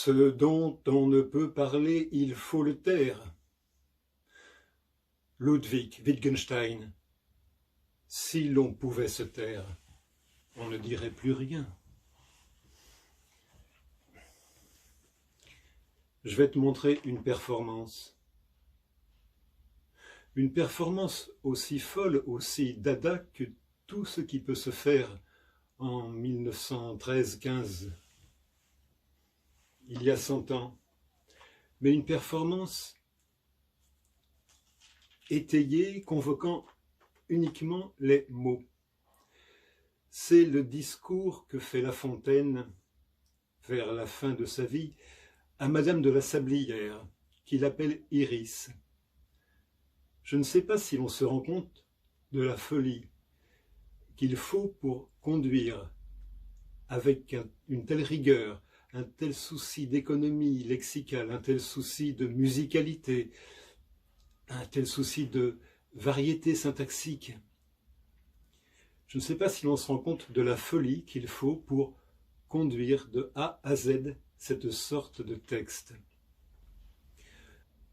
Ce dont on ne peut parler, il faut le taire. Ludwig Wittgenstein. Si l'on pouvait se taire, on ne dirait plus rien. Je vais te montrer une performance. Une performance aussi folle, aussi dada que tout ce qui peut se faire en 1913-15, il y a 100 ans. Mais une performance étayée, convoquant uniquement les mots. C'est le discours que fait La Fontaine, vers la fin de sa vie, à Madame de la Sablière, qu'il appelle Iris. Je ne sais pas si l'on se rend compte de la folie qu'il faut pour conduire avec une telle rigueur, un tel souci d'économie lexicale, un tel souci de musicalité, un tel souci de variété syntaxique. Je ne sais pas si l'on se rend compte de la folie qu'il faut pour conduire de A à Z cette sorte de texte.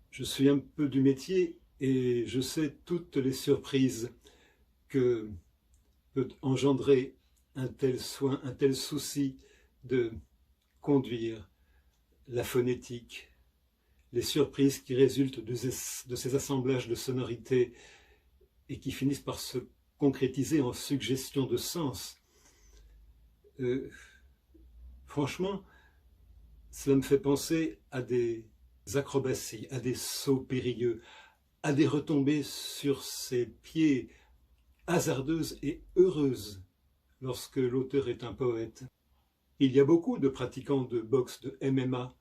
Je suis un peu du métier et je sais toutes les surprises que peut engendrer un tel soin, un tel souci de conduire la phonétique, les surprises qui résultent de ces assemblages de sonorités et qui finissent par se concrétiser en suggestions de sens. Franchement, cela me fait penser à des acrobaties, à des sauts périlleux, à des retombées sur ses pieds hasardeuses et heureuses lorsque l'auteur est un poète. Il y a beaucoup de pratiquants de boxe, de MMA.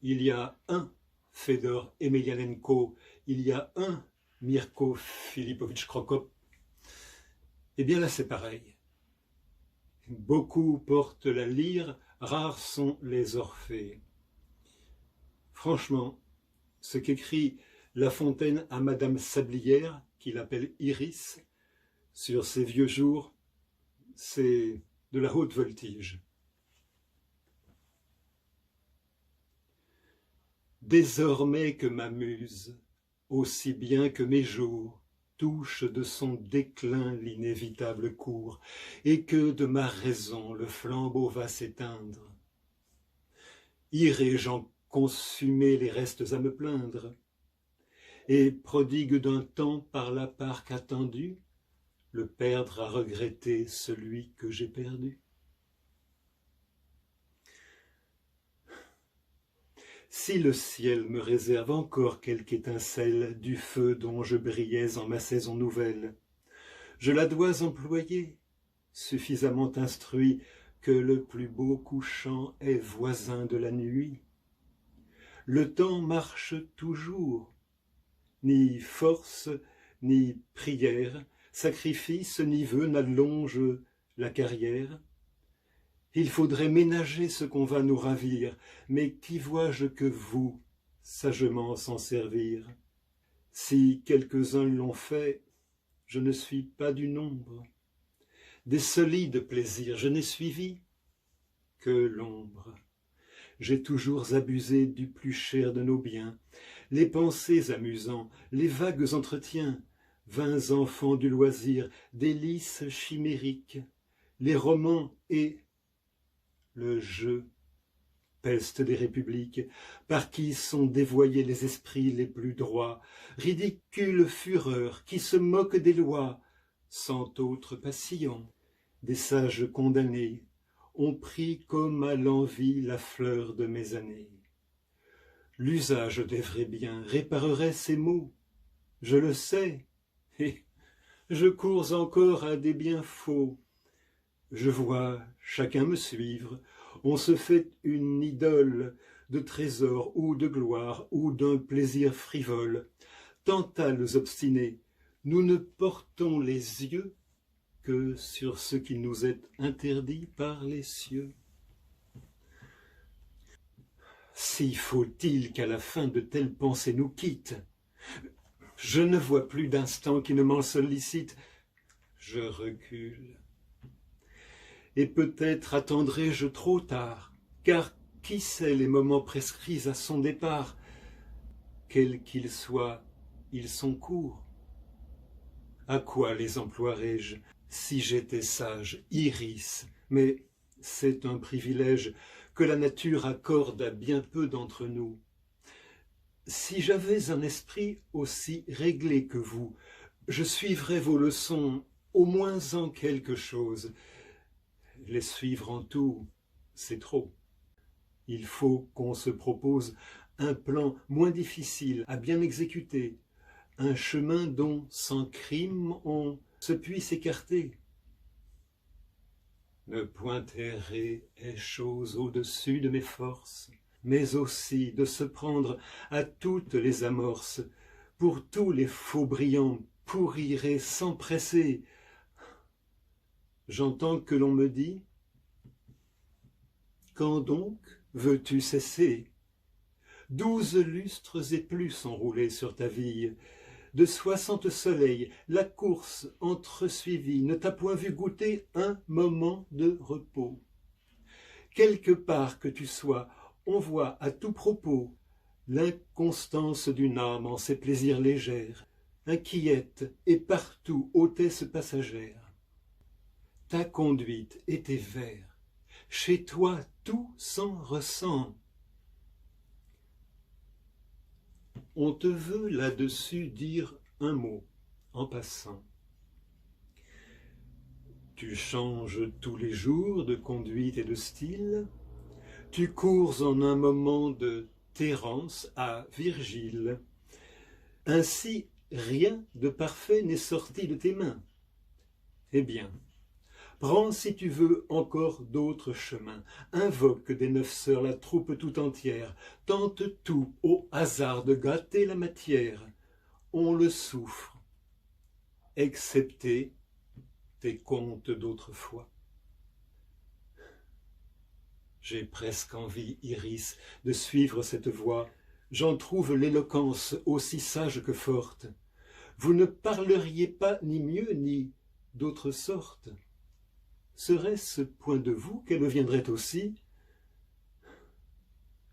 Il y a un Fedor Emelianenko, il y a un Mirko Filipovitch Krokop. Eh bien là, c'est pareil. Beaucoup portent la lyre, rares sont les Orphées. Franchement, ce qu'écrit La Fontaine à Madame Sablière, qu'il appelle Iris, sur ses vieux jours, c'est de la haute voltige. Désormais que ma muse, aussi bien que mes jours, touche de son déclin l'inévitable cours, et que de ma raison le flambeau va s'éteindre, irai-j'en consumer les restes à me plaindre, et prodigue d'un temps par la part qu'attendu, le perdre à regretter celui que j'ai perdu. Si le ciel me réserve encore quelque étincelle du feu dont je brillais en ma saison nouvelle, je la dois employer, suffisamment instruit que le plus beau couchant est voisin de la nuit. Le temps marche toujours, ni force, ni prière, sacrifice, ni vœu n'allonge la carrière. Il faudrait ménager ce qu'on va nous ravir, mais qui vois-je que vous, sagement s'en servir? Si quelques-uns l'ont fait, je ne suis pas du nombre. Des solides plaisirs, je n'ai suivi que l'ombre. J'ai toujours abusé du plus cher de nos biens, les pensées amusants, les vagues entretiens, vains enfants du loisir, délices chimériques, les romans et le jeu, peste des républiques, par qui sont dévoyés les esprits les plus droits, ridicule fureur qui se moque des lois, sans autre passion, des sages condamnés, ont pris comme à l'envi la fleur de mes années. L'usage des vrais biens réparerait ces maux, je le sais, et je cours encore à des biens faux. Je vois chacun me suivre, on se fait une idole de trésors ou de gloire ou d'un plaisir frivole. Tantales obstinés, nous ne portons les yeux que sur ce qui nous est interdit par les cieux. Si faut-il qu'à la fin de telles pensées nous quittent, je ne vois plus d'instant qui ne m'en sollicite, je recule. Et peut-être attendrai-je trop tard, car Qui sait les moments prescrits à son départ? Quels qu'ils soient, ils sont courts. À quoi les emploierais-je si j'étais sage, Iris? Mais c'est un privilège que la nature accorde à bien peu d'entre nous. Si j'avais un esprit aussi réglé que vous, je suivrais vos leçons, au moins en quelque chose. Les suivre en tout, c'est trop. Il faut qu'on se propose un plan moins difficile à bien exécuter, un chemin dont, sans crime, on se puisse écarter. Ne point errer est chose au-dessus de mes forces, mais aussi de se prendre à toutes les amorces, pour tous les faux brillants pourrir sans presser. J'entends que l'on me dit: quand donc veux-tu cesser? 12 lustres et plus sont roulés sur ta vie. De 60 soleils, la course entresuivie ne t'a point vu goûter un moment de repos. Quelque part que tu sois, on voit à tout propos l'inconstance d'une âme en ses plaisirs légers, inquiète et partout hôtesse passagère. Ta conduite et tes vers, chez toi tout s'en ressent. On te veut là-dessus dire un mot, en passant. Tu changes tous les jours de conduite et de style. Tu cours en un moment de Thérence à Virgile. Ainsi, rien de parfait n'est sorti de tes mains. Eh bien, prends si tu veux encore d'autres chemins, invoque des 9 sœurs la troupe tout entière, tente tout au hasard de gâter la matière. On le souffre, excepté tes contes d'autrefois. J'ai presque envie, Iris, de suivre cette voie. J'en trouve l'éloquence aussi sage que forte. Vous ne parleriez pas ni mieux ni d'autre sorte. Serait-ce point de vous qu'elle viendrait aussi?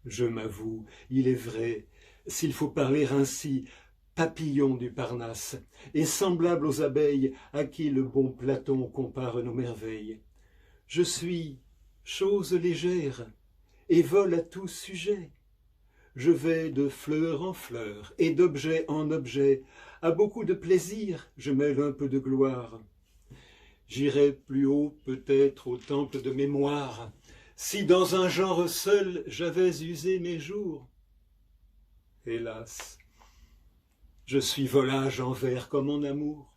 Je m'avoue, il est vrai, s'il faut parler ainsi, papillon du Parnasse, et semblable aux abeilles à qui le bon Platon compare nos merveilles. Je suis chose légère et vole à tout sujet. Je vais de fleur en fleur et d'objet en objet. À beaucoup de plaisir, je mêle un peu de gloire. J'irai plus haut peut-être au temple de mémoire, si dans un genre seul j'avais usé mes jours. Hélas, je suis volage en vers comme en amour.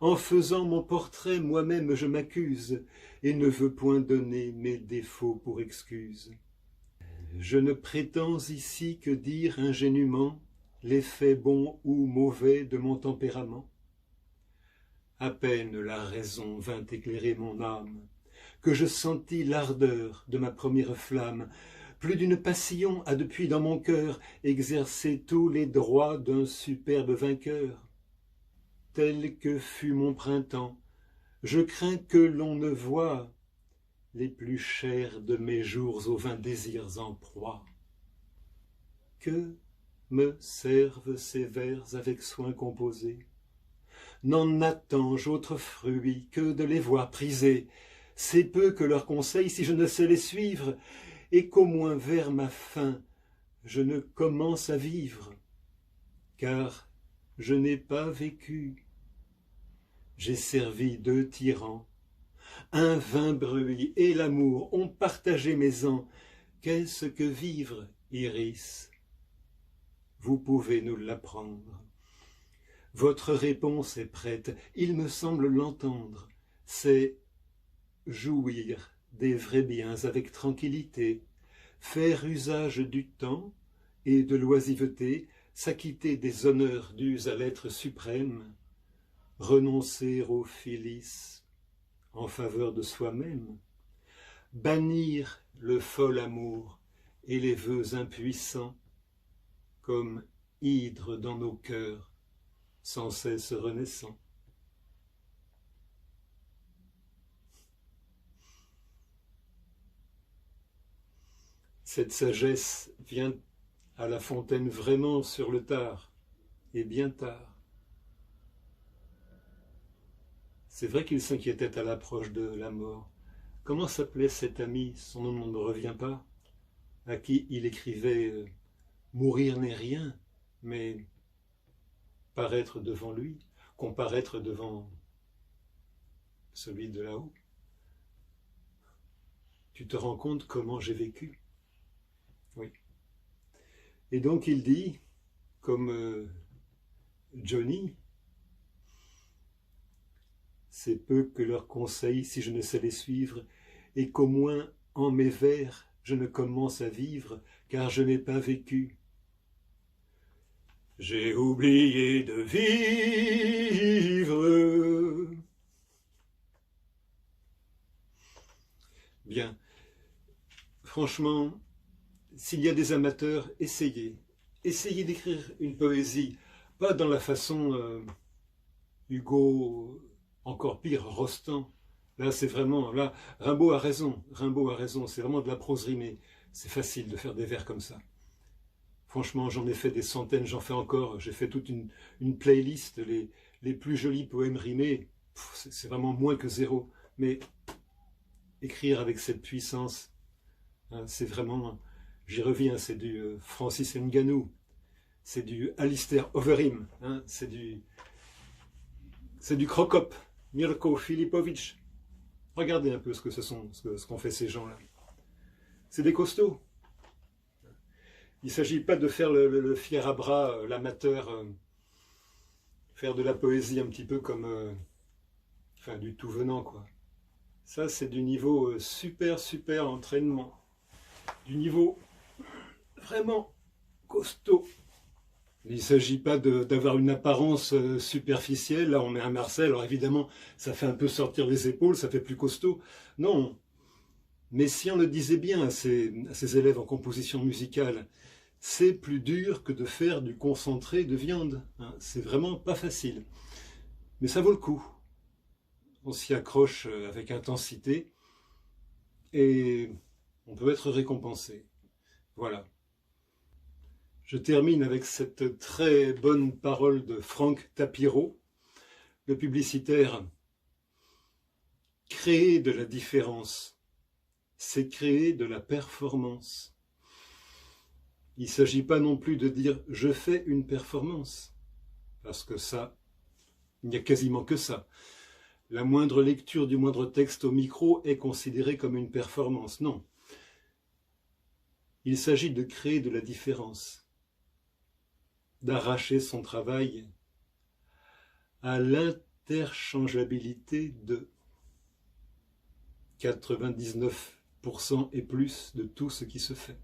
En faisant mon portrait, moi-même je m'accuse, et ne veux point donner mes défauts pour excuse. Je ne prétends ici que dire ingénument l'effet bon ou mauvais de mon tempérament. À peine la raison vint éclairer mon âme, que je sentis l'ardeur de ma première flamme. Plus d'une passion a depuis dans mon cœur exercé tous les droits d'un superbe vainqueur. Tel que fut mon printemps, je crains que l'on ne voie les plus chers de mes jours aux vains désirs en proie. Que me servent ces vers avec soin composés? N'en attends-je autre fruit que de les voir prisés? C'est peu que leurs conseils, si je ne sais les suivre, et qu'au moins vers ma fin, je ne commence à vivre. Car je n'ai pas vécu. J'ai servi 2 tyrans. Un vain bruit et l'amour ont partagé mes ans. Qu'est-ce que vivre, Iris? Vous pouvez nous l'apprendre. Votre réponse est prête, il me semble l'entendre. C'est jouir des vrais biens avec tranquillité, faire usage du temps et de l'oisiveté, s'acquitter des honneurs dus à l'être suprême, renoncer au Philis en faveur de soi-même, bannir le fol amour et les vœux impuissants, comme hydre dans nos cœurs, sans cesse renaissant. Cette sagesse vient à La Fontaine vraiment sur le tard, et bien tard. C'est vrai qu'il s'inquiétait à l'approche de la mort. Comment s'appelait cet ami, son nom ne me revient pas, à qui il écrivait mourir n'est rien, mais paraître devant lui, comparaître devant celui de là-haut. Tu te rends compte comment j'ai vécu? Oui. Et donc il dit, comme Johnny, c'est peu que leurs conseils si je ne sais les suivre, et qu'au moins en mes vers je ne commence à vivre, car je n'ai pas vécu. J'ai oublié de vivre. Bien. Franchement, s'il y a des amateurs, essayez. Essayez d'écrire une poésie, pas dans la façon Hugo, encore pire, Rostand. Là, c'est vraiment, là, Rimbaud a raison, c'est vraiment de la prose rimée. C'est facile de faire des vers comme ça. Franchement, j'en ai fait des centaines, j'en fais encore. J'ai fait toute une playlist, les plus jolis poèmes rimés. C'est vraiment moins que zéro. Mais écrire avec cette puissance, hein, c'est vraiment, j'y reviens, c'est du Francis Ngannou, c'est du Alistair Overeem, hein, c'est du Krokop, Mirko Filipovic. Regardez un peu ce qu'ont fait ces gens-là. C'est des costauds. Il ne s'agit pas de faire le fier à bras, l'amateur, faire de la poésie un petit peu comme, enfin, du tout venant, quoi. Ça, c'est du niveau super entraînement. Du niveau vraiment costaud. Il ne s'agit pas d'avoir une apparence superficielle. Là, on met un Marcel, alors évidemment, ça fait un peu sortir les épaules, ça fait plus costaud. Non, mais si on le disait bien à ses élèves en composition musicale, c'est plus dur que de faire du concentré de viande. Hein. C'est vraiment pas facile. Mais ça vaut le coup. On s'y accroche avec intensité et on peut être récompensé. Voilà. Je termine avec cette très bonne parole de Franck Tapiro, le publicitaire. Créer de la différence, c'est créer de la performance. Il ne s'agit pas non plus de dire « je fais une performance », parce que ça, il n'y a quasiment que ça. La moindre lecture du moindre texte au micro est considérée comme une performance. Non. Il s'agit de créer de la différence, d'arracher son travail à l'interchangeabilité de 99% et plus de tout ce qui se fait.